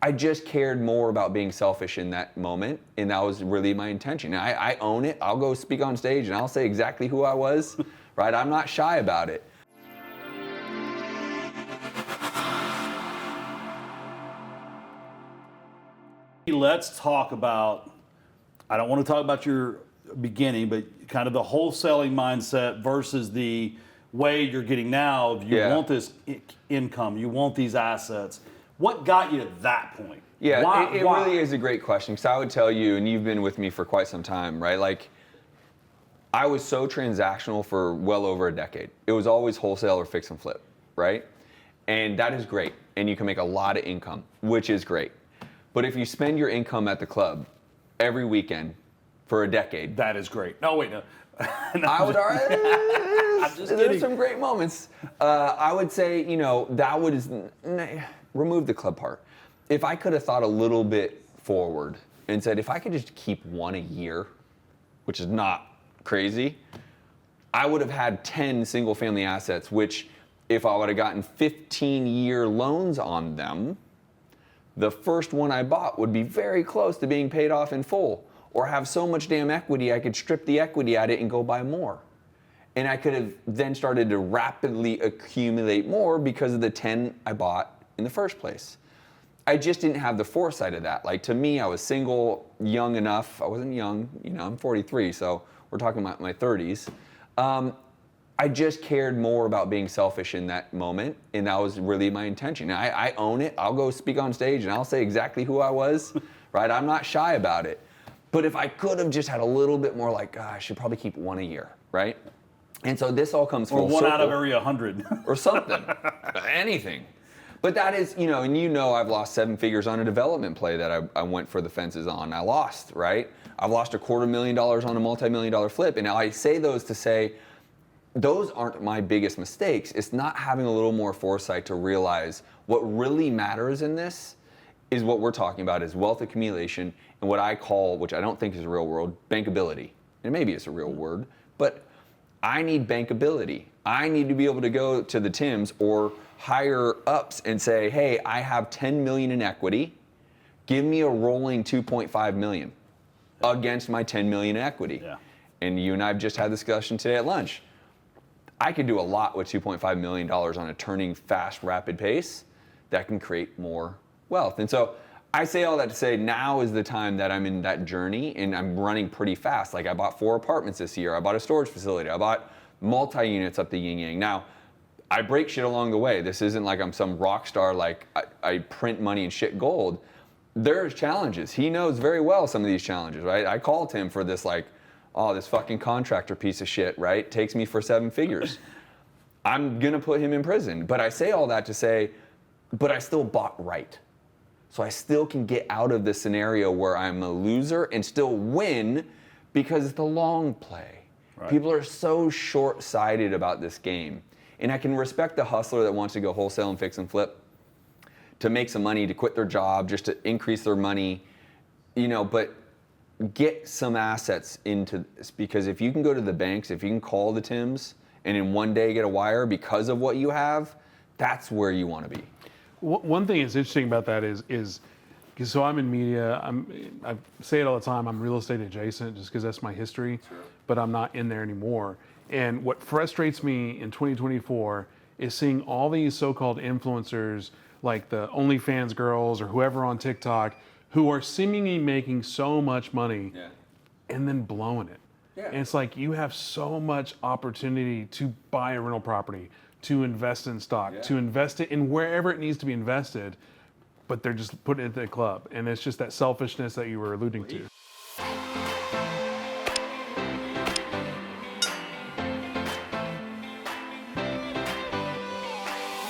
I just cared more about being selfish in that moment, and that was really my intention. I own it. I'll go speak on stage, and I'll say exactly who I was, right? I'm not shy about it. Let's talk about, I don't want to talk about your beginning, but kind of the wholesaling mindset versus the way you're getting now. If you want this income, you want these assets. What got you to that point? Yeah, it really is a great question, because I would tell you, and you've been with me for quite some time, right? Like, I was so transactional for well over a decade. It was always wholesale or fix and flip, right? And that is great, and you can make a lot of income, which is great. But if you spend your income at the club every weekend for a decade, that is great. No, wait, no. I would argue, there's some great moments. I would say, that would remove the club part. If I could have thought a little bit forward and said, if I could just keep one a year, which is not crazy, I would have had 10 single family assets, which if I would have gotten 15-year loans on them, the first one I bought would be very close to being paid off in full, or have so much damn equity I could strip the equity at it and go buy more. And I could have then started to rapidly accumulate more because of the 10 I bought in the first place. I just didn't have the foresight of that. Like, to me, I was single, young enough. I wasn't young, I'm 43, so we're talking about my 30s. I just cared more about being selfish in that moment, and that was really my intention. I own it. I'll go speak on stage, and I'll say exactly who I was, right? I'm not shy about it. But if I could have just had a little bit more, like, I should probably keep one a year, right? And so this all comes full circle. Or one out of every 100. Or something. Anything. But that is, and I've lost 7 figures on a development play that I went for the fences on. I lost, right? I've lost $250,000 on a multi-million-dollar flip. And now I say those to say, those aren't my biggest mistakes. It's not having a little more foresight to realize what really matters in this is what we're talking about is wealth accumulation and what I call, which I don't think is a real word, bankability. And maybe it's a real word, but I need bankability. I need to be able to go to the Tims or higher ups and say, hey, I have 10 million in equity. Give me a rolling 2.5 million against my 10 million in equity. Yeah. And you and I have just had this discussion today at lunch. I could do a lot with $2.5 million on a turning fast, rapid pace that can create more wealth. And so I say all that to say now is the time that I'm in that journey and I'm running pretty fast. Like, I bought 4 apartments this year. I bought a storage facility. I bought multi-units up the yin yang. Now, I break shit along the way. This isn't like I'm some rock star, like I print money and shit gold. There's challenges. He knows very well some of these challenges, right? I called him for this, like, oh, this fucking contractor piece of shit, right? Takes me for 7 figures. I'm gonna put him in prison. But I say all that to say, but I still bought right. So I still can get out of this scenario where I'm a loser and still win because it's the long play. Right. People are so short-sighted about this game. And I can respect the hustler that wants to go wholesale and fix and flip to make some money, to quit their job, just to increase their money, but get some assets into this, because if you can go to the banks, if you can call the Tims and in one day get a wire because of what you have, that's where you want to be. One thing that's interesting about that is so I'm in media. I say it all the time. I'm real estate adjacent just because that's my history, but I'm not in there anymore. And what frustrates me in 2024 is seeing all these so-called influencers like the OnlyFans girls or whoever on TikTok who are seemingly making so much money and then blowing it. Yeah. And it's like, you have so much opportunity to buy a rental property, to invest in stock, to invest it in wherever it needs to be invested, but they're just putting it at the club. And it's just that selfishness that you were alluding to.